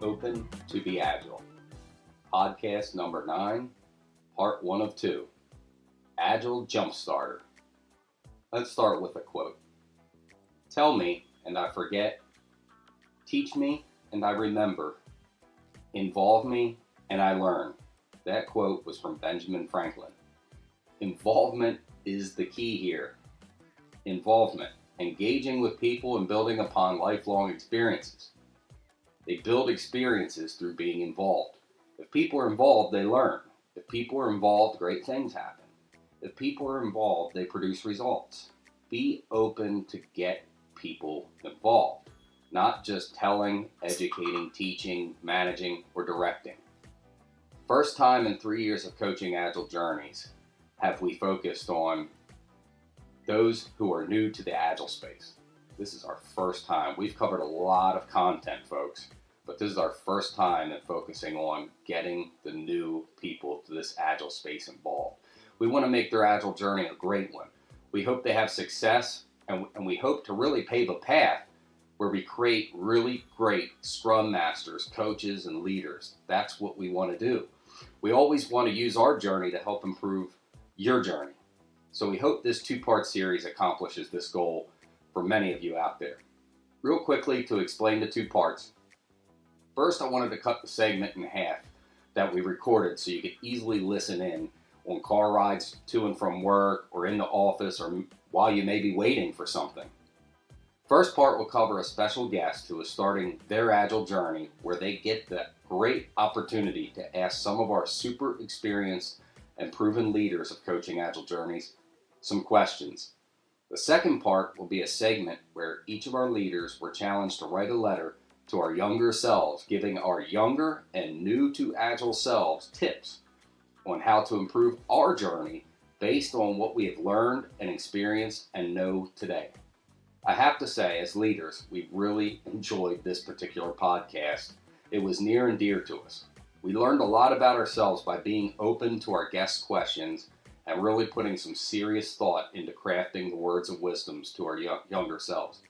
Open to be Agile. Podcast number 9, part 1 of 2. Agile Jumpstarter. Let's start with a quote. Tell me and I forget. Teach me and I remember. Involve me and I learn. That quote was from Benjamin Franklin. Involvement is the key here. Involvement, engaging with people and building upon lifelong experiences. They build experiences through being involved. If people are involved, they learn. If people are involved, great things happen. If people are involved, they produce results. Be open to get people involved, not just telling, educating, teaching, managing, or directing. First time in 3 years of coaching Agile journeys have we focused on those who are new to the Agile space. This is our first time. We've covered a lot of content, folks, but this is our first time in focusing on getting the new people to this Agile space involved. We want to make their Agile journey a great one. We hope they have success, and we hope to really pave a path where we create really great Scrum Masters, coaches, and leaders. That's what we want to do. We always want to use our journey to help improve your journey. So we hope this 2-part series accomplishes this goal for many of you out there. Real quickly to explain the 2 parts. First, I wanted to cut the segment in half that we recorded so you could easily listen in on car rides to and from work or in the office or while you may be waiting for something. First part will cover a special guest who is starting their Agile journey where they get the great opportunity to ask some of our super experienced and proven leaders of coaching Agile journeys some questions. The second part will be a segment where each of our leaders were challenged to write a letter to our younger selves, giving our younger and new to Agile selves tips on how to improve our journey based on what we have learned and experienced and know today. I have to say, as leaders, we've really enjoyed this particular podcast. It was near and dear to us. We learned a lot about ourselves by being open to our guests' questions and really putting some serious thought into crafting the words of wisdoms to our younger selves.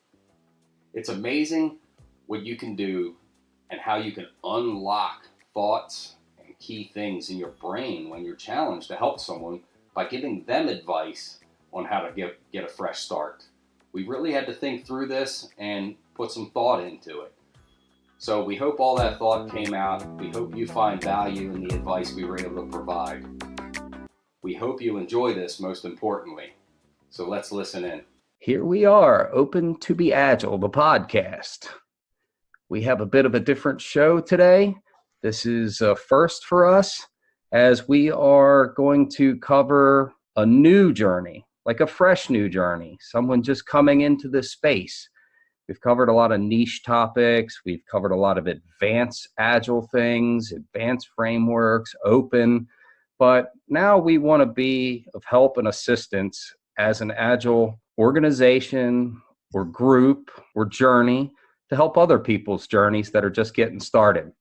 It's amazing what you can do and how you can unlock thoughts and key things in your brain when you're challenged to help someone by giving them advice on how to get a fresh start. We really had to think through this and put some thought into it. So we hope all that thought came out. We hope you find value in the advice we were able to provide. We hope you enjoy this, most importantly. So let's listen in. Here we are, Open to be Agile, the podcast. We have a bit of a different show today. This is a first for us as we are going to cover a new journey, like a fresh new journey, someone just coming into this space. We've covered a lot of niche topics. We've covered a lot of advanced Agile things, advanced frameworks, open. But now we want to be of help and assistance as an Agile organization or group or journey to help other people's journeys that are just getting started.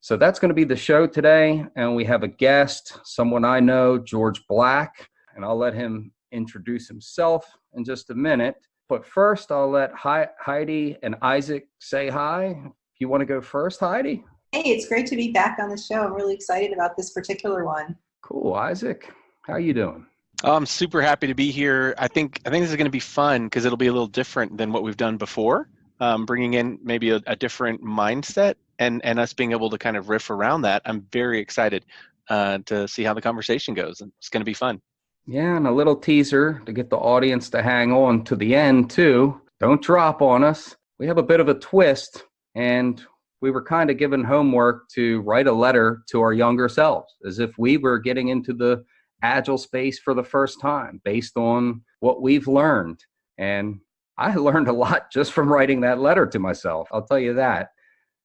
So that's going to be the show today. And we have a guest, someone I know, George Black, and I'll let him introduce himself in just a minute. But first, I'll let Heidi and Isaac say hi. If you want to go first, Heidi. Hey, it's great to be back on the show. I'm really excited about this particular one. Cool. Isaac, how are you doing? I'm super happy to be here. I think this is going to be fun because it'll be a little different than what we've done before, bringing in maybe a different mindset and us being able to kind of riff around that. I'm very excited to see how the conversation goes. It's going to be fun. Yeah, and a little teaser to get the audience to hang on to the end, too. Don't drop on us. We have a bit of a twist, and we were kind of given homework to write a letter to our younger selves, as if we were getting into the Agile space for the first time, based on what we've learned. And I learned a lot just from writing that letter to myself, I'll tell you that.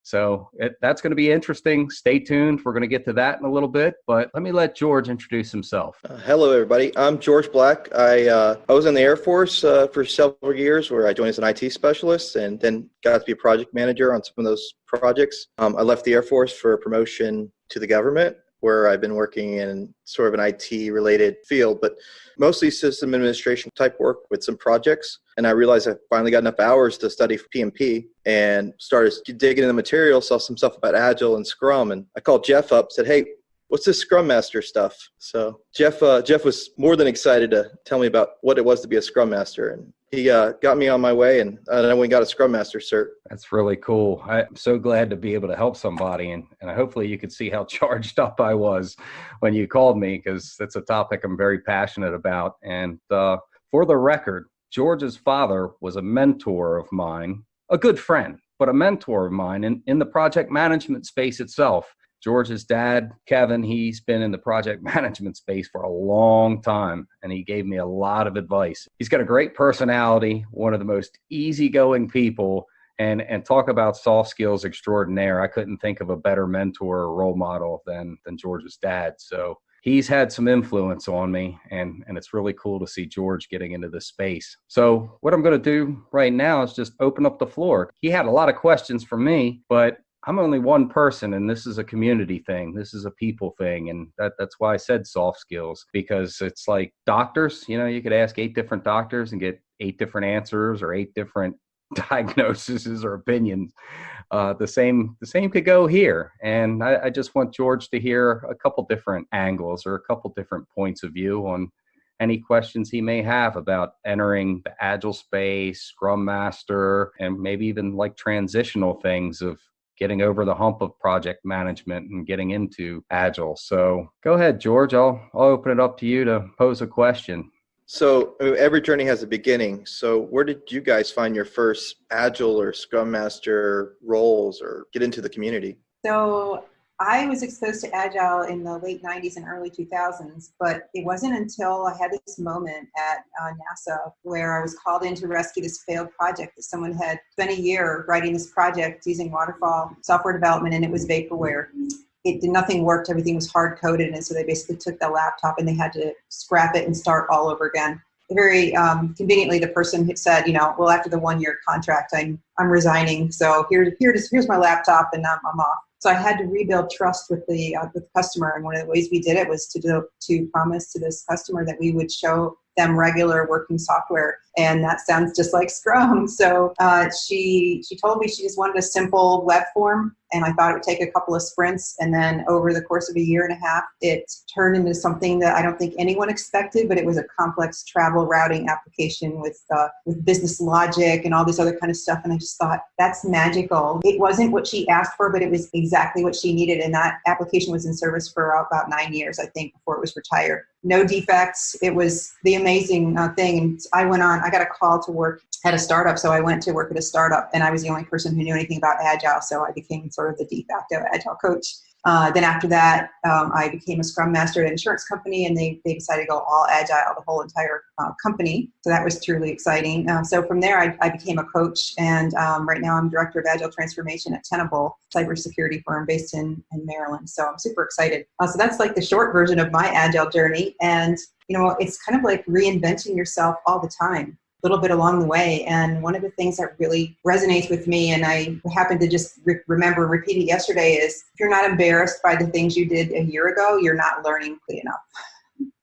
So that's going to be interesting. Stay tuned. We're going to get to that in a little bit, but let me let George introduce himself. Hello, everybody. I'm George Black. I was in the Air Force for several years where I joined as an IT specialist and then got to be a project manager on some of those projects. I left the Air Force for a promotion to the government where I've been working in sort of an IT related field, but mostly system administration type work with some projects. And I realized I finally got enough hours to study for PMP and started digging in the material, saw some stuff about Agile and Scrum. And I called Jeff up, said, hey, what's this Scrum Master stuff? So Jeff was more than excited to tell me about what it was to be a Scrum Master. And he got me on my way, and then we got a Scrum Master cert. That's really cool. I'm so glad to be able to help somebody. And hopefully you could see how charged up I was when you called me, because that's a topic I'm very passionate about. And for the record, George's father was a mentor of mine, a good friend, but a mentor of mine in the project management space itself. George's dad, Kevin, he's been in the project management space for a long time, and he gave me a lot of advice. He's got a great personality, one of the most easygoing people, and talk about soft skills extraordinaire. I couldn't think of a better mentor or role model than George's dad. So he's had some influence on me, and it's really cool to see George getting into this space. So what I'm going to do right now is just open up the floor. He had a lot of questions for me, but I'm only one person, and this is a community thing. This is a people thing. And that's why I said soft skills, because it's like doctors, you could ask 8 different doctors and get 8 different answers or 8 different diagnoses or opinions. The same could go here. And I just want George to hear a couple different angles or a couple different points of view on any questions he may have about entering the Agile space, Scrum Master, and maybe even like transitional things of getting over the hump of project management and getting into Agile. So go ahead, George. I'll open it up to you to pose a question. So every journey has a beginning. So where did you guys find your first Agile or Scrum Master roles or get into the community? So I was exposed to Agile in the late 90s and early 2000s, but it wasn't until I had this moment at NASA where I was called in to rescue this failed project that someone had spent a year writing this project using waterfall software development, and it was vaporware. Nothing worked, everything was hard-coded, and so they basically took the laptop and they had to scrap it and start all over again. Very conveniently, the person had said, well, after the 1-year contract, I'm resigning, so here's my laptop, and I'm off. So I had to rebuild trust with the customer, and one of the ways we did it was to promise to this customer that we would show them regular working software, and that sounds just like Scrum. So she told me she just wanted a simple web form, and I thought it would take a couple of sprints, and then over the course of a year and a half, it turned into something that I don't think anyone expected, but it was a complex travel routing application with business logic and all this other kind of stuff, and I just thought, that's magical. It wasn't what she asked for, but it was exactly what she needed, and that application was in service for about 9 years, I think, before it was retired. No defects. It was the amazing thing. And I got a call to work at a startup. So I went to work at a startup, and I was the only person who knew anything about Agile. So I became sort of the de facto Agile coach. Then after that, I became a Scrum Master at an insurance company, and they decided to go all Agile, the whole entire company. So that was truly exciting. So from there, I became a coach, and right now I'm Director of Agile Transformation at Tenable, cybersecurity firm based in Maryland. So I'm super excited. So that's like the short version of my Agile journey. And, it's kind of like reinventing yourself all the time, a little bit along the way. And one of the things that really resonates with me, and I happened to just remember and repeat it yesterday, is if you're not embarrassed by the things you did a year ago, you're not learning quickly enough.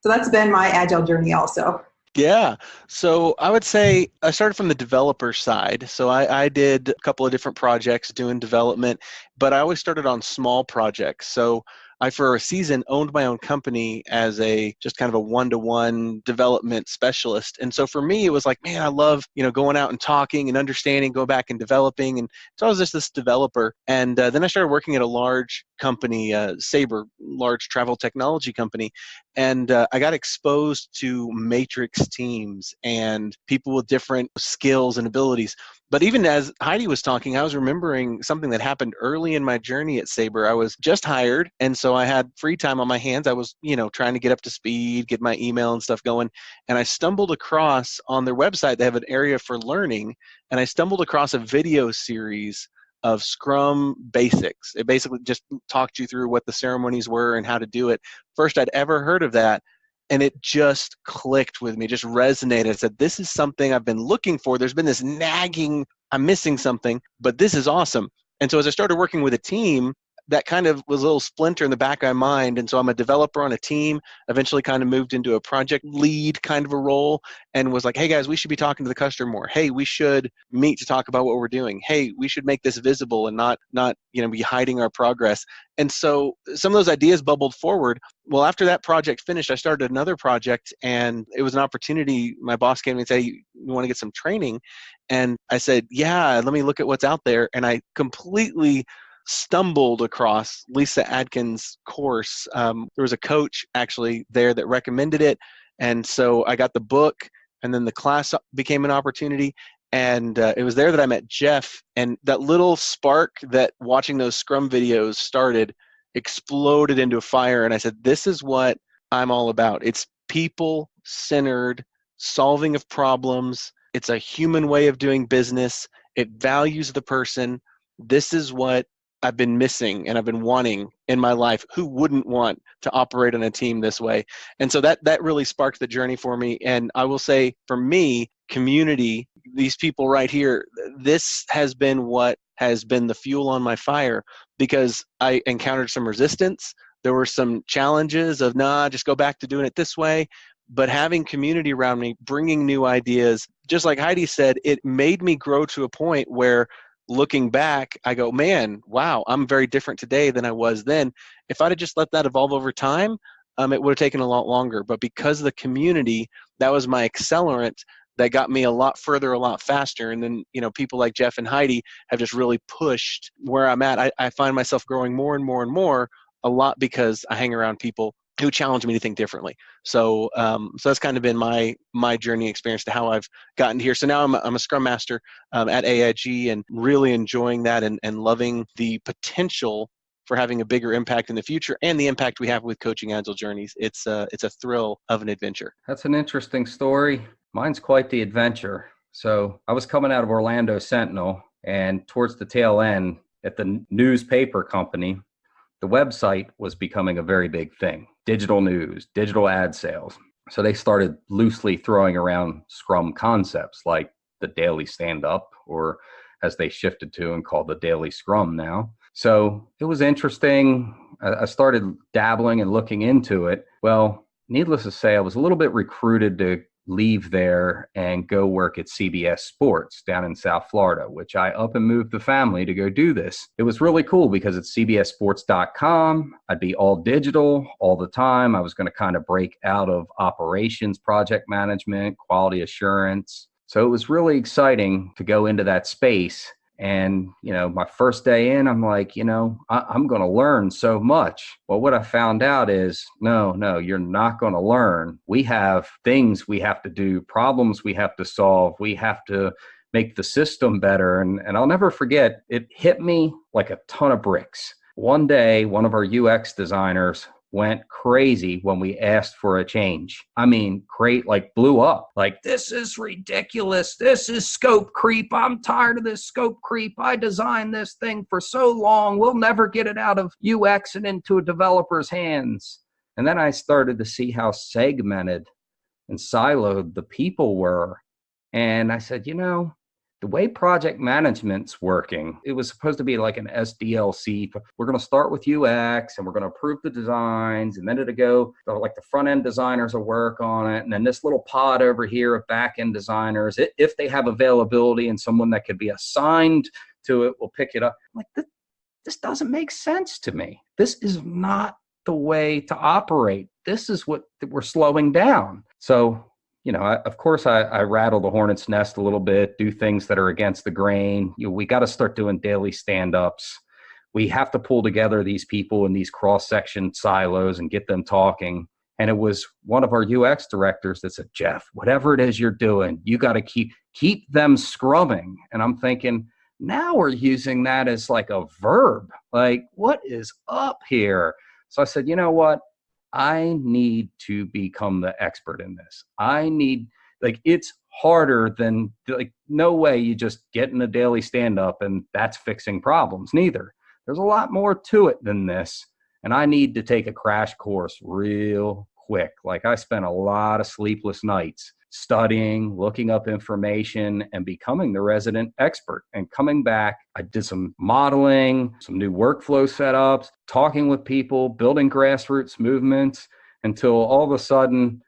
So that's been my Agile journey also. Yeah. So I would say I started from the developer side. So I did a couple of different projects doing development, but I always started on small projects. So I, for a season, owned my own company as just kind of a one-to-one development specialist. And so for me, it was like, man, I love, going out and talking and understanding, go back and developing. And so I was just this developer. And then I started working at a large company, Sabre, large travel technology company. And I got exposed to matrix teams and people with different skills and abilities. But even as Heidi was talking, I was remembering something that happened early in my journey at Sabre. I was just hired, and so I had free time on my hands. I was, trying to get up to speed, get my email and stuff going. And I stumbled across, on their website, they have an area for learning, and I stumbled across a video series of Scrum basics. It basically just talked you through what the ceremonies were and how to do it. First I'd ever heard of that. And it just clicked with me, just resonated. I said, this is something I've been looking for. There's been this nagging, I'm missing something, but this is awesome. And so as I started working with a team, that kind of was a little splinter in the back of my mind. And so I'm a developer on a team, eventually kind of moved into a project lead kind of a role, and was like, hey guys, we should be talking to the customer more. Hey, we should meet to talk about what we're doing. Hey, we should make this visible and not be hiding our progress. And so some of those ideas bubbled forward. Well, after that project finished, I started another project, and it was an opportunity. My boss came to me and said, you want to get some training? And I said, yeah, let me look at what's out there. And I completely stumbled across Lisa Adkins' course. There was a coach actually there that recommended it. And so I got the book, and then the class became an opportunity. And it was there that I met Jeff, and that little spark that watching those Scrum videos started exploded into a fire. And I said, this is what I'm all about. It's people-centered solving of problems. It's a human way of doing business. It values the person. This is what I've been missing and I've been wanting in my life. Who wouldn't want to operate on a team this way? And so that really sparked the journey for me. And I will say, for me, community, these people right here, this has been what has been the fuel on my fire, because I encountered some resistance. There were some challenges of, just go back to doing it this way. But having community around me, bringing new ideas, just like Heidi said, it made me grow to a point where, looking back, I go, man, wow, I'm very different today than I was then. If I'd have just let that evolve over time, it would have taken a lot longer. But because of the community, that was my accelerant that got me a lot further, a lot faster. And then, people like Jeff and Heidi have just really pushed where I'm at. I find myself growing more and more and more, a lot because I hang around people who challenge me to think differently. So that's kind of been my journey experience to how I've gotten here. So now I'm a Scrum Master at AIG, and really enjoying that and loving the potential for having a bigger impact in the future, and the impact we have with coaching Agile journeys. It's a thrill of an adventure. That's an interesting story. Mine's quite the adventure. So I was coming out of Orlando Sentinel, and towards the tail end at the newspaper company, the website was becoming a very big thing. Digital news, digital ad sales. So they started loosely throwing around Scrum concepts like the daily stand-up, or as they shifted to and called the daily Scrum now. So it was interesting. I started dabbling and looking into it. Well, needless to say, I was a little bit recruited to leave there and go work at CBS Sports down in South Florida, which I up and moved the family to go do this. It was really cool because it's cbssports.com. I'd be all digital all the time. I was going to kind of break out of operations, project management, quality assurance. So it was really exciting to go into that space. And, my first day in, I'm like, I'm going to learn so much. Well, what I found out is, no, you're not going to learn. We have things we have to do, problems we have to solve. We have to make the system better. And I'll never forget, it hit me like a ton of bricks. One day, one of our UX designers went crazy when we asked for a change. I mean, blew up. Like, this is ridiculous. This is scope creep. I'm tired of this scope creep. I designed this thing for so long. We'll never get it out of UX and into a developer's hands. And then I started to see how segmented and siloed the people were. And I said, the way project management's working, it was supposed to be like an SDLC. We're going to start with UX and we're going to approve the designs, and then it'll go, like the front end designers will work on it. And then this little pod over here of back end designers, if they have availability and someone that could be assigned to it, will pick it up. I'm like, this doesn't make sense to me. This is not the way to operate. This is what we're slowing down. So, of course, I rattle the hornet's nest a little bit, do things that are against the grain. We got to start doing daily stand-ups. We have to pull together these people in these cross-section silos and get them talking. And it was one of our UX directors that said, Jeff, whatever it is you're doing, you got to keep them scrumming. And I'm thinking, now we're using that as like a verb. Like, what is up here? So I said, you know what? I need to become the expert in this. It's harder than, no way you just get in a daily stand-up and that's fixing problems. Neither. There's a lot more to it than this. And I need to take a crash course real quick. Like, I spent a lot of sleepless nights studying, looking up information, and becoming the resident expert. And coming back, I did some modeling, some new workflow setups, talking with people, building grassroots movements, until all of a sudden,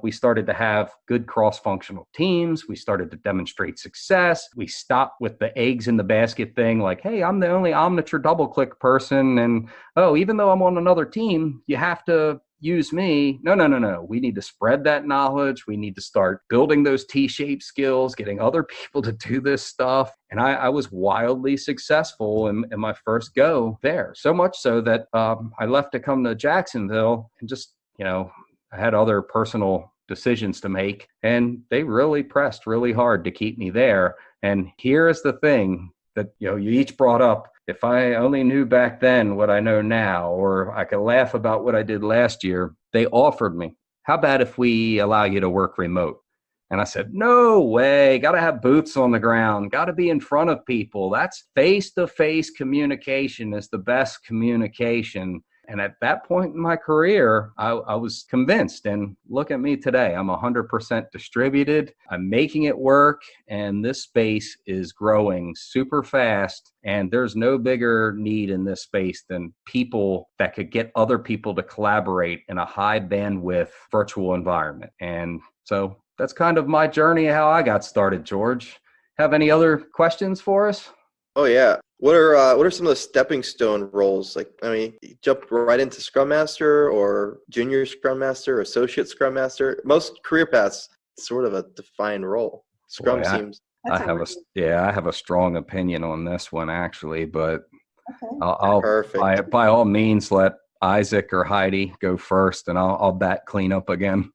we started to have good cross-functional teams. We started to demonstrate success. We stopped with the eggs in the basket thing, like, hey, I'm the only Omniture DoubleClick person. And, oh, even though I'm on another team, you have to use me. No. We need to spread that knowledge. We need to start building those T-shaped skills, getting other people to do this stuff. And I was wildly successful in my first go there. So much so that I left to come to Jacksonville and just, I had other personal decisions to make, and they really pressed really hard to keep me there. And here's the thing that, you each brought up. If I only knew back then what I know now, or I could laugh about what I did last year, they offered me, how about if we allow you to work remote? And I said, no way, got to have boots on the ground, got to be in front of people. That's face-to-face communication is the best communication. And at that point in my career, I was convinced. And look at me today. I'm 100% distributed. I'm making it work. And this space is growing super fast. And there's no bigger need in this space than people that could get other people to collaborate in a high bandwidth virtual environment. And so that's kind of my journey, how I got started, George. Have any other questions for us? Oh, yeah. What are some of the stepping stone roles? Like, you jumped right into Scrum Master or Junior Scrum Master, Associate Scrum Master. Most career paths, sort of a defined role. Scrum seems. I have a strong opinion on this one actually, but Okay. I'll by all means let Isaac or Heidi go first, and I'll bat clean up again.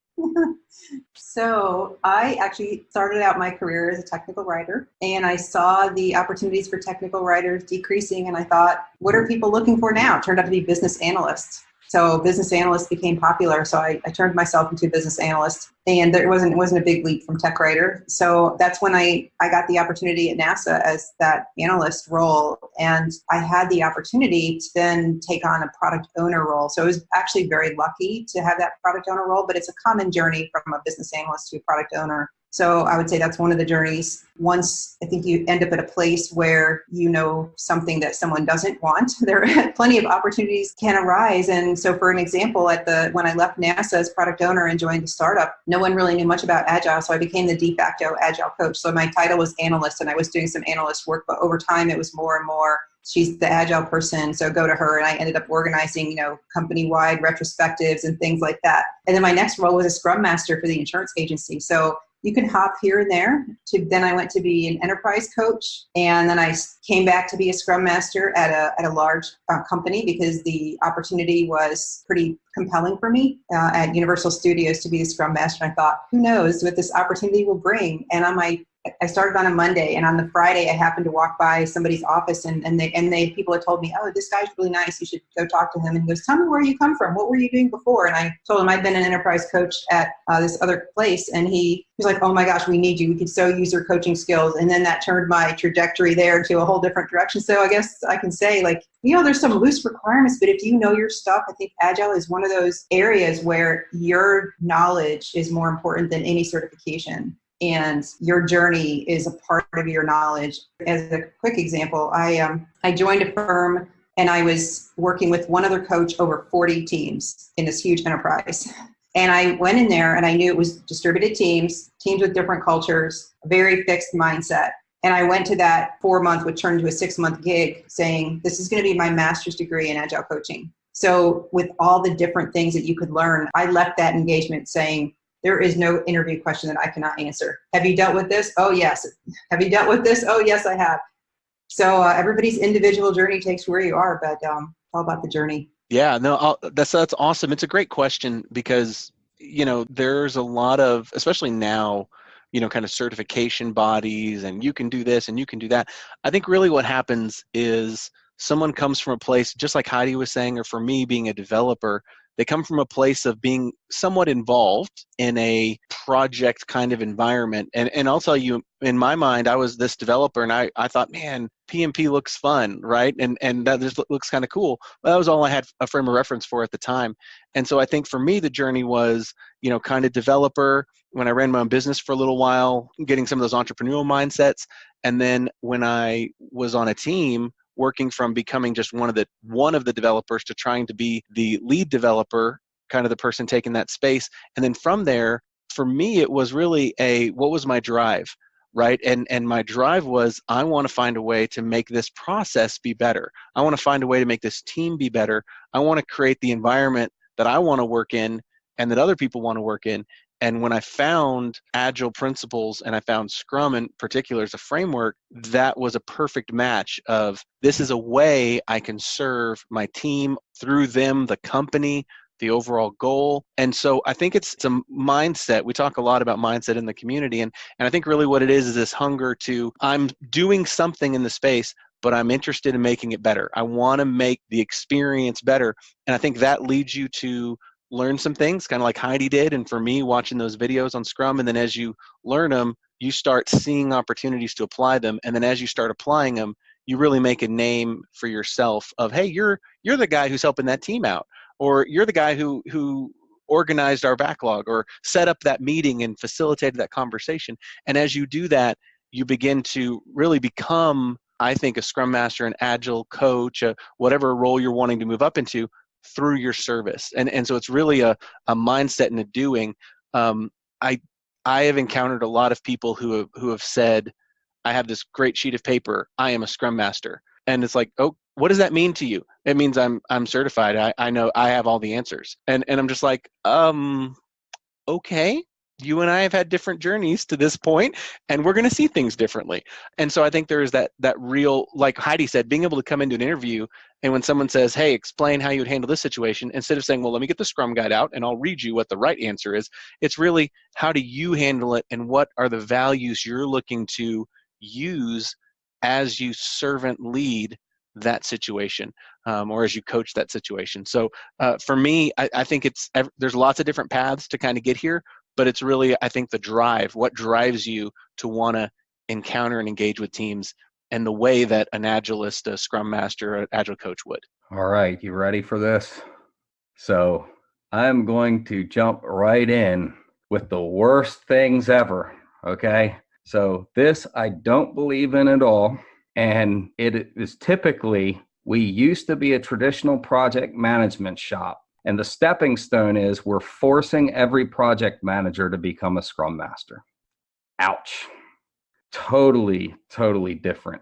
So I actually started out my career as a technical writer, and I saw the opportunities for technical writers decreasing, and I thought, what are people looking for now? It turned out to be business analysts. So business analyst became popular. So I turned myself into a business analyst, and it wasn't a big leap from tech writer. So that's when I got the opportunity at NASA as that analyst role. And I had the opportunity to then take on a product owner role. So I was actually very lucky to have that product owner role, but it's a common journey from a business analyst to a product owner. So I would say that's one of the journeys. Once I think you end up at a place where you know something that someone doesn't want, there are plenty of opportunities can arise. And so for an example, when I left NASA as product owner and joined the startup, no one really knew much about Agile. So I became the de facto Agile coach. So my title was analyst, and I was doing some analyst work, but over time it was more and more, she's the Agile person, so go to her. And I ended up organizing, company-wide retrospectives and things like that. And then my next role was a Scrum Master for the insurance agency. So you can hop here and there. Then I went to be an enterprise coach, and then I came back to be a Scrum Master at a large company because the opportunity was pretty compelling for me at Universal Studios to be the Scrum Master. And I thought, who knows what this opportunity will bring? And I started on a Monday, and on the Friday I happened to walk by somebody's office, and people had told me, oh, this guy's really nice, you should go talk to him. And he goes, tell me where you come from, what were you doing before? And I told him I'd been an enterprise coach at this other place, and he was like, oh my gosh, we need you, we could so use your coaching skills. And then that turned my trajectory there to a whole different direction. So I guess I can say, there's some loose requirements, but if you know your stuff, I think Agile is one of those areas where your knowledge is more important than any certification. And your journey is a part of your knowledge. As a quick example, I joined a firm, and I was working with one other coach over 40 teams in this huge enterprise. And I went in there, and I knew it was distributed teams with different cultures, a very fixed mindset. And I went to that 4-month, which turned into a 6-month gig, saying, this is going to be my master's degree in Agile coaching. So with all the different things that you could learn, I left that engagement saying, there is no interview question that I cannot answer. Have you dealt with this? Oh, yes. Have you dealt with this? Oh, yes, I have. So everybody's individual journey takes where you are, but all about the journey. Yeah, no, that's awesome. It's a great question because, there's a lot of, especially now, kind of certification bodies, and you can do this and you can do that. I think really what happens is someone comes from a place, just like Heidi was saying, or for me being a developer, they come from a place of being somewhat involved in a project kind of environment. And I'll tell you, in my mind, I was this developer, and I thought, man, PMP looks fun, right? And that just looks kind of cool. Well, that was all I had a frame of reference for at the time. And so I think for me, the journey was, kind of developer, when I ran my own business for a little while, getting some of those entrepreneurial mindsets. And then when I was on a team, working from becoming just one of the developers to trying to be the lead developer, kind of the person taking that space. And then from there, for me, it was really what was my drive, right? And my drive was, I want to find a way to make this process be better. I want to find a way to make this team be better. I want to create the environment that I want to work in and that other people want to work in. And when I found Agile principles and I found Scrum in particular as a framework, that was a perfect match of, this is a way I can serve my team, through them, the company, the overall goal. And so I think it's a mindset. We talk a lot about mindset in the community. And I think really what it is this hunger to, I'm doing something in the space, but I'm interested in making it better. I want to make the experience better. And I think that leads you to learn some things, kind of like Heidi did. And for me, watching those videos on Scrum, and then as you learn them, you start seeing opportunities to apply them. And then as you start applying them, you really make a name for yourself of, hey, you're the guy who's helping that team out, or you're the guy who organized our backlog or set up that meeting and facilitated that conversation. And as you do that, you begin to really become, I think, a Scrum Master, an Agile coach, whatever role you're wanting to move up into, through your service. And so it's really a mindset and a doing. I have encountered a lot of people who have said, I have this great sheet of paper, I am a Scrum Master. And it's like, oh, what does that mean to you? It means I'm certified. I know I have all the answers. And I'm just like, okay, you and I have had different journeys to this point, and we're going to see things differently. And so I think there is that real, like Heidi said, being able to come into an interview, and when someone says, hey, explain how you would handle this situation, instead of saying, well, let me get the Scrum Guide out and I'll read you what the right answer is, it's really, how do you handle it, and what are the values you're looking to use as you servant lead that situation, or as you coach that situation. So for me, I think there's lots of different paths to kind of get here, but it's really, I think, the drive, what drives you to want to encounter and engage with teams, and the way that an Agilist, a Scrum Master, an Agile coach would. All right, you ready for this? So I'm going to jump right in with the worst things ever, okay? So this I don't believe in at all, and it is typically, we used to be a traditional project management shop. And the stepping stone is, we're forcing every project manager to become a Scrum Master. Ouch. Totally different.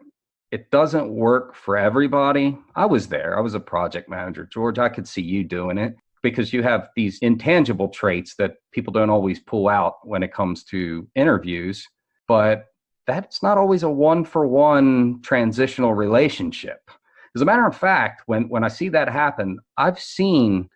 It doesn't work for everybody. I was there. I was a project manager. George, I could see you doing it, because you have these intangible traits that people don't always pull out when it comes to interviews. But that's not always a one-for-one transitional relationship. As a matter of fact, when I see that happen, I've seen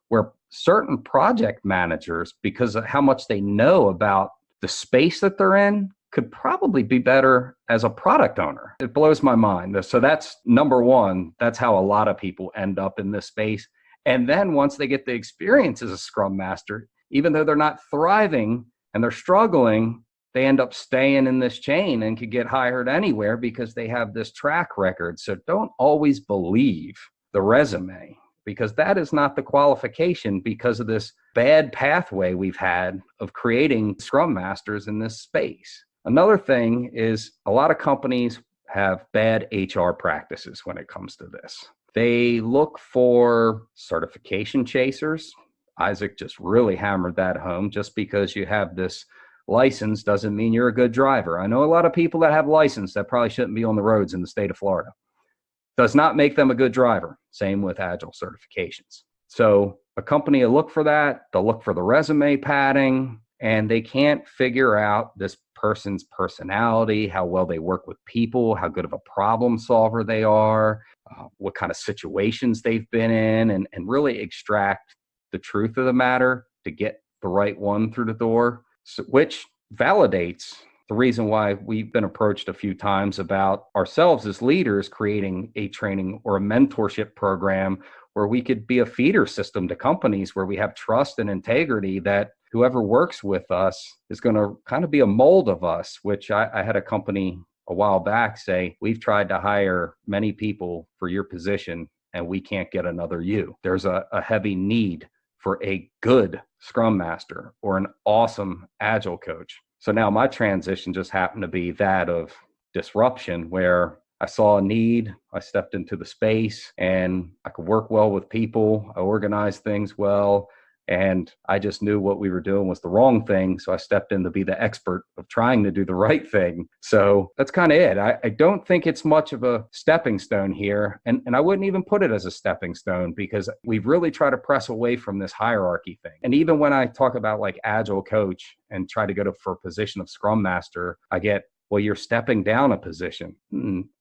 where certain project managers, because of how much they know about the space that they're in, could probably be better as a product owner. It blows my mind. So that's number one. That's how a lot of people end up in this space. And then once they get the experience as a Scrum Master, even though they're not thriving and they're struggling, they end up staying in this chain and could get hired anywhere because they have this track record. So don't always believe the resume, because that is not the qualification, because of this bad pathway we've had of creating Scrum Masters in this space. Another thing is, a lot of companies have bad HR practices when it comes to this. They look for certification chasers. Isaac just really hammered that home. Just because you have this license doesn't mean you're a good driver. I know a lot of people that have license that probably shouldn't be on the roads in the state of Florida. Does not make them a good driver. Same with Agile certifications. So a company will look for that. They'll look for the resume padding, and they can't figure out this person's personality, how well they work with people, how good of a problem solver they are, what kind of situations they've been in, and really extract the truth of the matter to get the right one through the door, which validates the reason why we've been approached a few times about ourselves as leaders creating a training or a mentorship program where we could be a feeder system to companies where we have trust and integrity that whoever works with us is going to kind of be a mold of us, which I had a company a while back say, we've tried to hire many people for your position and we can't get another you. There's a heavy need for a good Scrum Master or an awesome Agile coach. So now my transition just happened to be that of disruption, where I saw a need, I stepped into the space, and I could work well with people, I organized things well, and I just knew what we were doing was the wrong thing. So I stepped in to be the expert of trying to do the right thing. So that's kind of it. I don't think it's much of a stepping stone here. And I wouldn't even put it as a stepping stone, because we've really tried to press away from this hierarchy thing. And even when I talk about like Agile coach and try to go for a position of Scrum Master, I get, well, you're stepping down a position.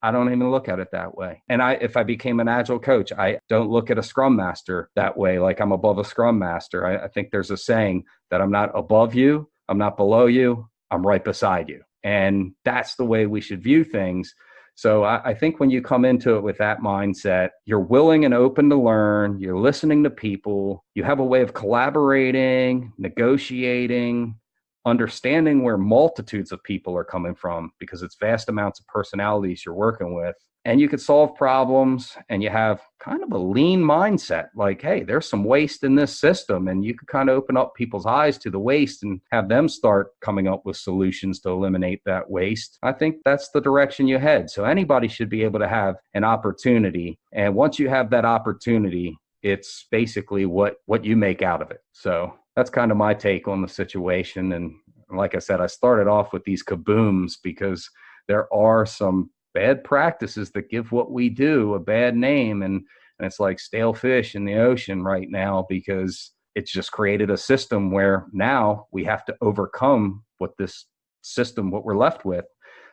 I don't even look at it that way. And if I became an Agile coach, I don't look at a Scrum Master that way, like I'm above a Scrum Master. I think there's a saying that I'm not above you, I'm not below you, I'm right beside you. And that's the way we should view things. So I think when you come into it with that mindset, you're willing and open to learn, you're listening to people, you have a way of collaborating, negotiating, understanding where multitudes of people are coming from, because it's vast amounts of personalities you're working with, and you could solve problems, and you have kind of a lean mindset, like, hey, there's some waste in this system, and you could kind of open up people's eyes to the waste and have them start coming up with solutions to eliminate that waste. I think that's the direction you head. So anybody should be able to have an opportunity, and once you have that opportunity, it's basically what you make out of it. So that's kind of my take on the situation. And like I said, I started off with these kabooms because there are some bad practices that give what we do a bad name. And it's like stale fish in the ocean right now, because it's just created a system where now we have to overcome what we're left with.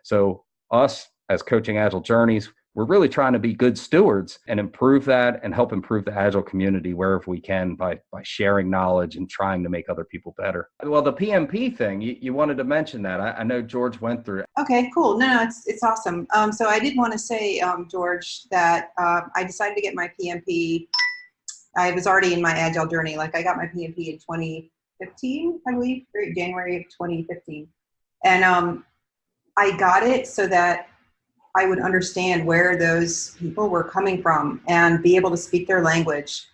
So us as Coaching Agile Journeys, we're really trying to be good stewards and improve that and help improve the Agile community wherever we can by sharing knowledge and trying to make other people better. Well, the PMP thing, you wanted to mention that. I know George went through it. Okay, cool. No, it's awesome. So I did want to say, George, that I decided to get my PMP. I was already in my Agile journey. Like I got my PMP in 2015, I believe, January of 2015. And I got it so that I would understand where those people were coming from and be able to speak their language.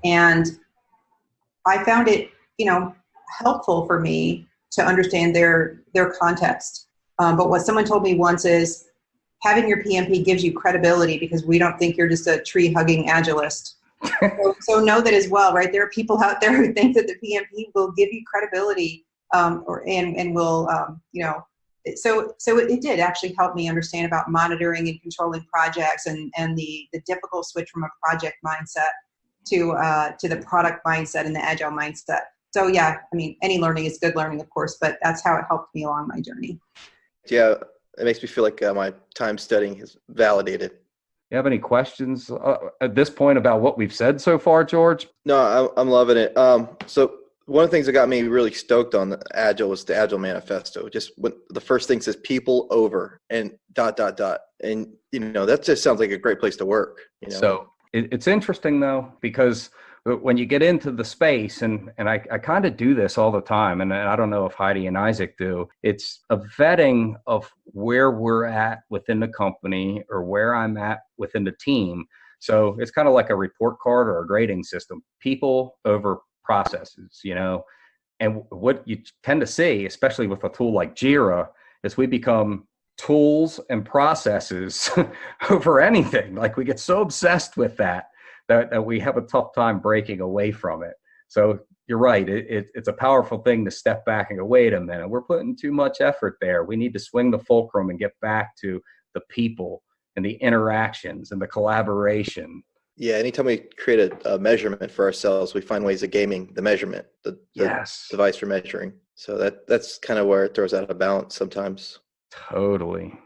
And I found it, helpful for me to understand their context. But what someone told me once is having your PMP gives you credibility because we don't think you're just a tree-hugging Agilist. So know that as well, right? There are people out there who think that the PMP will give you credibility and will, So it did actually help me understand about monitoring and controlling projects and the difficult switch from a project mindset to the product mindset and the Agile mindset. So yeah, I mean, any learning is good learning, of course, but that's how it helped me along my journey. Yeah, it makes me feel like my time studying is validated. You have any questions at this point about what we've said so far, George? No, I'm loving it. So one of the things that got me really stoked on the Agile was the Agile Manifesto. Just when the first thing says people over and ... And, that just sounds like a great place to work. So it's interesting, though, because when you get into the space, and I kind of do this all the time, and I don't know if Heidi and Isaac do, it's a vetting of where we're at within the company or where I'm at within the team. So it's kind of like a report card or a grading system. People over processes, and what you tend to see, especially with a tool like Jira, is we become tools and processes over anything. Like we get so obsessed with that we have a tough time breaking away from it. So you're right. It's a powerful thing to step back and go, wait a minute, we're putting too much effort there. We need to swing the fulcrum and get back to the people and the interactions and the collaboration. Yeah, anytime we create a measurement for ourselves, we find ways of gaming the measurement, the device for measuring. So that's kind of where it throws out of balance sometimes. Totally.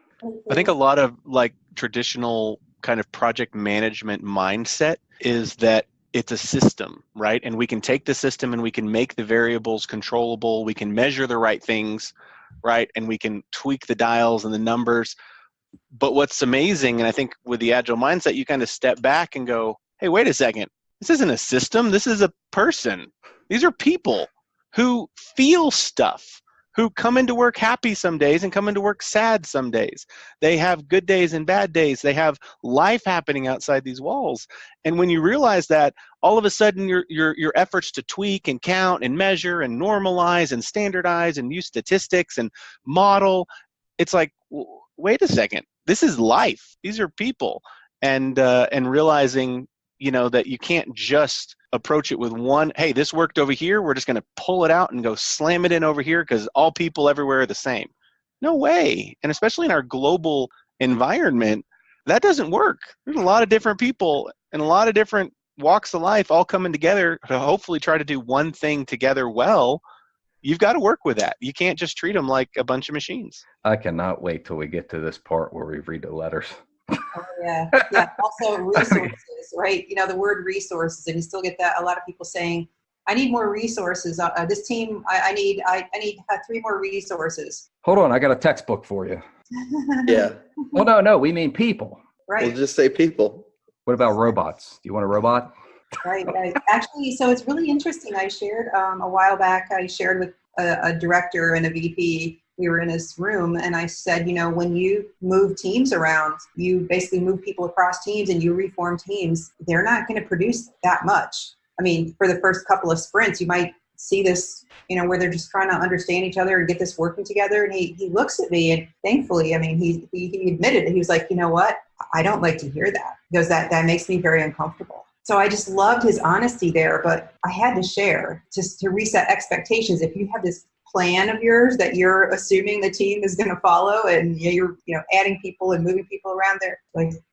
I think a lot of like traditional kind of project management mindset is that it's a system, right? And we can take the system and we can make the variables controllable. We can measure the right things, right? And we can tweak the dials and the numbers. But what's amazing, and I think with the Agile mindset, you kind of step back and go, hey, wait a second. This isn't a system. This is a person. These are people who feel stuff, who come into work happy some days and come into work sad some days. They have good days and bad days. They have life happening outside these walls. And when you realize that, all of a sudden your efforts to tweak and count and measure and normalize and standardize and use statistics and model, it's like, wait a second, this is life. These are people. And realizing, that you can't just approach it with one, hey, this worked over here, we're just going to pull it out and go slam it in over here because all people everywhere are the same. No way. And especially in our global environment, that doesn't work. There's a lot of different people and a lot of different walks of life all coming together to hopefully try to do one thing together well. You've got to work with that. You can't just treat them like a bunch of machines. I cannot wait till we get to this part where we read the letters. Oh, yeah. Yeah. Also resources, right? The word resources, and you still get that. A lot of people saying, I need more resources. This team, I need 3 more resources. Hold on. I got a textbook for you. Yeah. Well, no, we mean people. Right. We'll just say people. What about robots? Do you want a robot? Right. Actually, so it's really interesting. I shared a while back, I shared with a director and a VP. We were in this room and I said, when you move teams around, you basically move people across teams and you reform teams, they're not going to produce that much. I mean, for the first couple of sprints, you might see this, where they're just trying to understand each other and get this working together. And he looks at me and thankfully, he admitted it. He was like, you know what? I don't like to hear that because that makes me very uncomfortable. So I just loved his honesty there, but I had to share just to reset expectations. If you have this plan of yours that you're assuming the team is going to follow and you're adding people and moving people around there,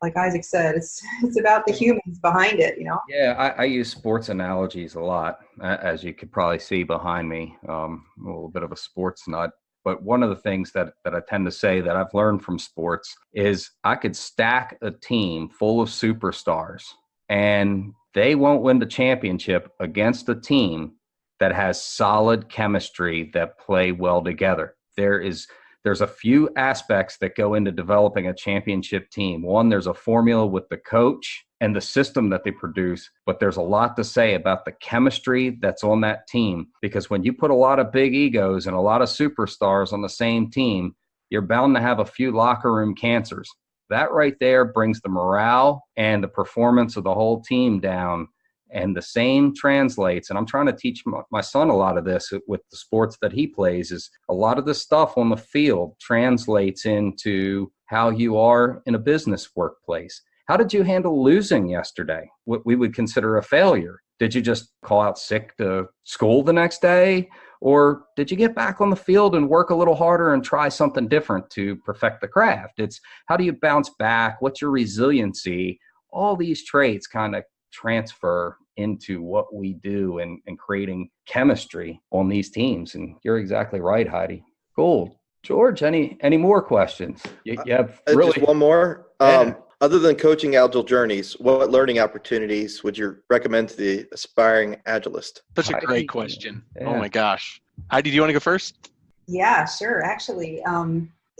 like Isaac said, it's about the humans behind it. Yeah, I use sports analogies a lot, as you could probably see behind me. A little bit of a sports nut. But one of the things that I tend to say that I've learned from sports is I could stack a team full of superstars and they won't win the championship against a team that has solid chemistry that play well together. There's a few aspects that go into developing a championship team. One, there's a formula with the coach and the system that they produce, but there's a lot to say about the chemistry that's on that team. Because when you put a lot of big egos and a lot of superstars on the same team, you're bound to have a few locker room cancers. That right there brings the morale and the performance of the whole team down. And the same translates, and I'm trying to teach my son a lot of this with the sports that he plays, is a lot of the stuff on the field translates into how you are in a business workplace. How did you handle losing yesterday? What we would consider a failure. Did you just call out sick to school the next day? Or did you get back on the field and work a little harder and try something different to perfect the craft? It's how do you bounce back? What's your resiliency? All these traits kind of transfer into what we do and creating chemistry on these teams. And you're exactly right, Heidi. Cool. George, any more questions? You have really just one more. Yeah. Other than coaching Agile journeys, what learning opportunities would you recommend to the aspiring Agilist? Such a Heidi. great question. Yeah. Oh my gosh. Heidi, do you want to go first? Yeah, sure. Actually,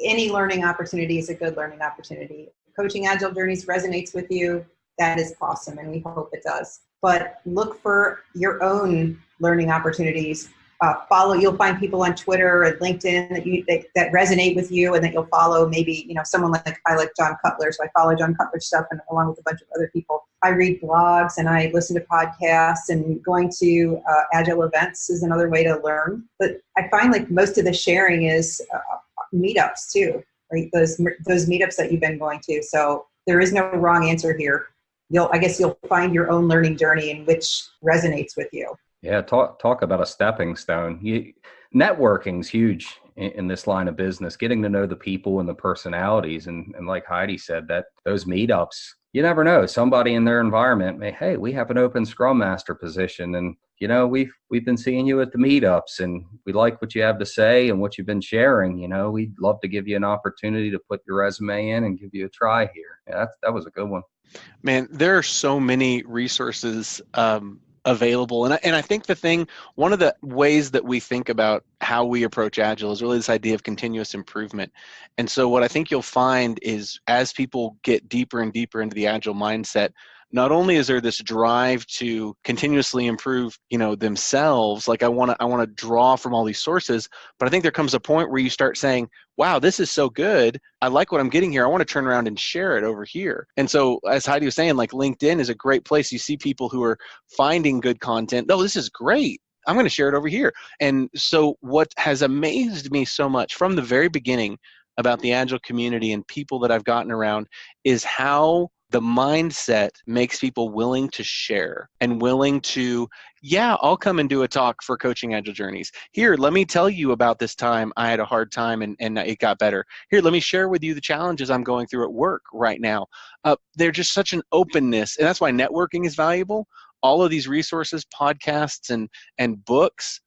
any learning opportunity is a good learning opportunity. Coaching Agile journeys resonates with you. That is awesome, and we hope it does. But look for your own learning opportunities. You'll find people on Twitter and LinkedIn that resonate with you, and that you'll follow. Maybe someone I like John Cutler, so I follow John Cutler's stuff, and along with a bunch of other people. I read blogs and I listen to podcasts, and going to Agile events is another way to learn. But I find most of the sharing is meetups too, right? Those meetups that you've been going to. So there is no wrong answer here. I guess you'll find your own learning journey in which resonates with you. Yeah, talk about a stepping stone. Networking's huge in this line of business, getting to know the people and the personalities. And like Heidi said, that those meetups, you never know. Somebody in their environment may, hey, we have an open Scrum Master position. And, we've been seeing you at the meetups and we like what you have to say and what you've been sharing. We'd love to give you an opportunity to put your resume in and give you a try here. Yeah, that was a good one. Man, there are so many resources available. And I think one of the ways that we think about how we approach Agile is really this idea of continuous improvement. And so what I think you'll find is as people get deeper and deeper into the Agile mindset, not only is there this drive to continuously improve, themselves, like I want to draw from all these sources, but I think there comes a point where you start saying, wow, this is so good. I like what I'm getting here. I want to turn around and share it over here. And so as Heidi was saying, like LinkedIn is a great place. You see people who are finding good content. Oh, this is great. I'm going to share it over here. And so what has amazed me so much from the very beginning about the Agile community and people that I've gotten around is how the mindset makes people willing to share and willing to, yeah, I'll come and do a talk for Coaching Agile Journeys. Here, let me tell you about this time I had a hard time and it got better. Here, let me share with you the challenges I'm going through at work right now. They're just such an openness, and that's why networking is valuable. All of these resources, podcasts, and books,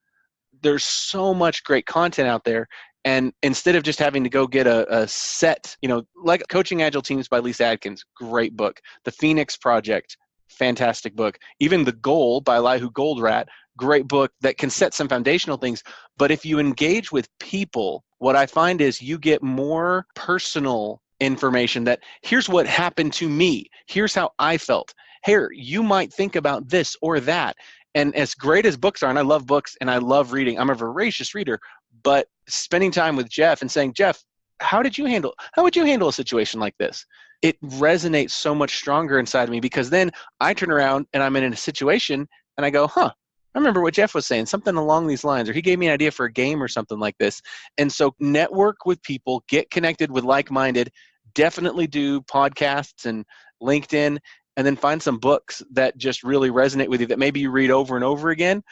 there's so much great content out there. And instead of just having to go get a set, like Coaching Agile Teams by Lisa Adkins, great book. The Phoenix Project, fantastic book. Even The Goal by Elihu Goldratt, great book that can set some foundational things. But if you engage with people, what I find is you get more personal information that here's what happened to me. Here's how I felt. Here, you might think about this or that. And as great as books are, and I love books and I love reading, I'm a voracious reader, but spending time with Jeff and saying, Jeff, how would you handle a situation like this? It resonates so much stronger inside of me, because then I turn around and I'm in a situation and I go, I remember what Jeff was saying, something along these lines, or he gave me an idea for a game or something like this. And so network with people, get connected with like-minded, definitely do podcasts and LinkedIn, and then find some books that just really resonate with you that maybe you read over and over again.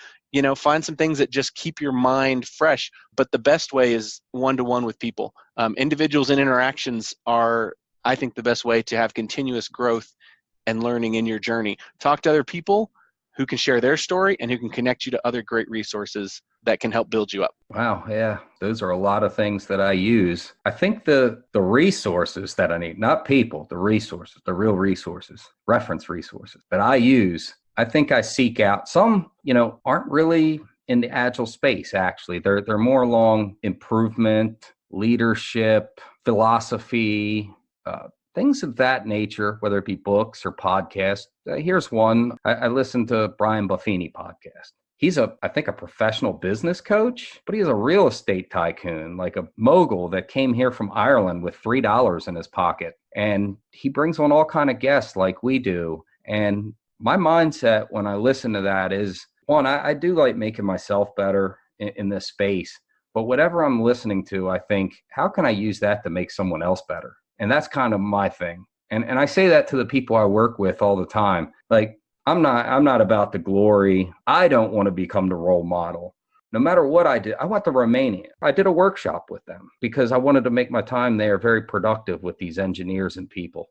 Find some things that just keep your mind fresh. But the best way is one-to-one with people. Individuals and interactions are, I think, the best way to have continuous growth and learning in your journey. Talk to other people who can share their story and who can connect you to other great resources that can help build you up. Wow. Yeah. Those are a lot of things that I use. I think the resources that I need, not people, the resources, the real resources, reference resources that I use, I think I seek out. Some, aren't really in the Agile space, actually. They're more along improvement, leadership, philosophy, things of that nature, whether it be books or podcasts. Here's one. I listened to Brian Buffini podcast. He's I think a professional business coach, but he's a real estate tycoon, like a mogul that came here from Ireland with $3 in his pocket. And he brings on all kind of guests like we do. And my mindset when I listen to that is, one, I do like making myself better in this space. But whatever I'm listening to, I think, how can I use that to make someone else better? And that's kind of my thing. And I say that to the people I work with all the time. Like, I'm not about the glory. I don't want to become the role model. No matter what I did, I want the Romanian. I did a workshop with them because I wanted to make my time there very productive with these engineers and people.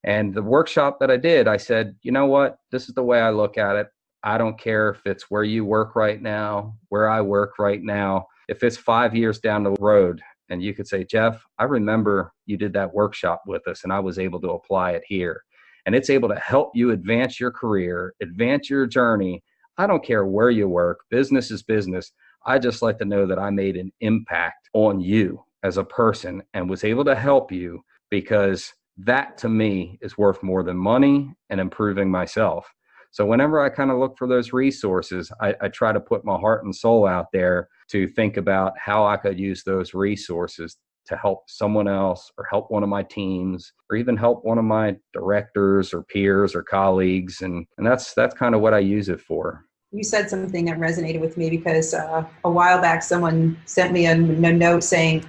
And the workshop that I did, I said, you know what? This is the way I look at it. I don't care if it's where you work right now, where I work right now. If it's 5 years down the road and you could say, Jeff, I remember you did that workshop with us and I was able to apply it here. And it's able to help you advance your career, advance your journey. I don't care where you work. Business is business. I just like to know that I made an impact on you as a person and was able to help you, because that to me is worth more than money and improving myself. So whenever I kind of look for those resources, I try to put my heart and soul out there to think about how I could use those resources to help someone else or help one of my teams or even help one of my directors or peers or colleagues. And that's kind of what I use it for. You said something that resonated with me because a while back, someone sent me a note saying,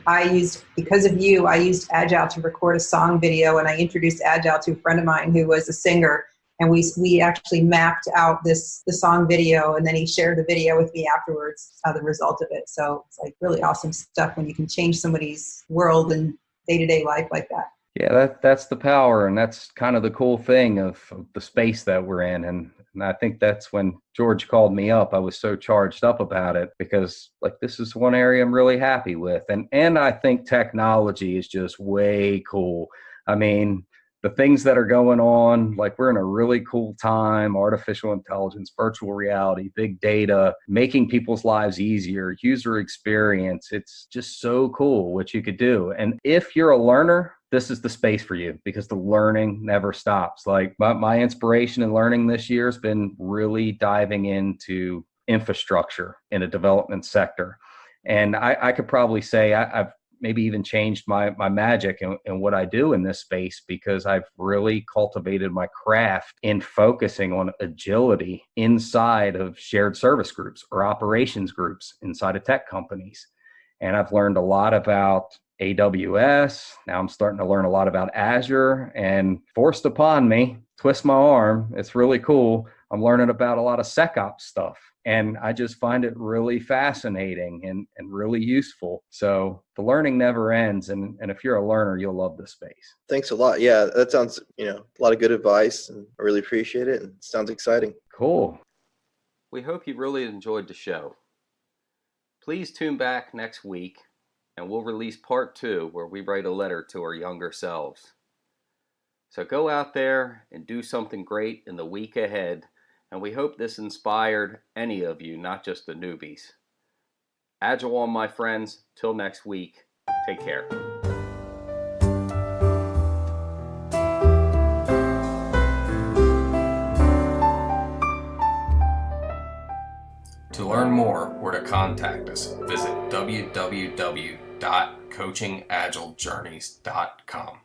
because of you, I used Agile to record a song video, and I introduced Agile to a friend of mine who was a singer. And we actually mapped out the song video, and then he shared the video with me afterwards, the result of it. So it's like really awesome stuff when you can change somebody's world and day-to-day life like that. Yeah, that's the power, and that's kind of the cool thing of the space that we're in. And I think that's when George called me up. I was so charged up about it because this is one area I'm really happy with. And I think technology is just way cool. I mean, the things that are going on, we're in a really cool time, artificial intelligence, virtual reality, big data, making people's lives easier, user experience. It's just so cool what you could do. And if you're a learner, this is the space for you because the learning never stops. Like my inspiration in learning this year has been really diving into infrastructure in a development sector. And I could probably say I've maybe even changed my magic and what I do in this space, because I've really cultivated my craft in focusing on agility inside of shared service groups or operations groups inside of tech companies. And I've learned a lot about AWS. Now I'm starting to learn a lot about Azure, and forced upon me, twist my arm, it's really cool, I'm learning about a lot of SecOps stuff. And I just find it really fascinating and really useful. So the learning never ends. And if you're a learner, you'll love this space. Thanks a lot. Yeah, that sounds, a lot of good advice, and I really appreciate it. And it sounds exciting. Cool. We hope you really enjoyed the show. Please tune back next week, and we'll release part 2 where we write a letter to our younger selves. So go out there and do something great in the week ahead, and we hope this inspired any of you, not just the newbies. Agile on, my friends. Till next week, take care. To learn more or to contact us, visit www.coachingagilejourneys.com.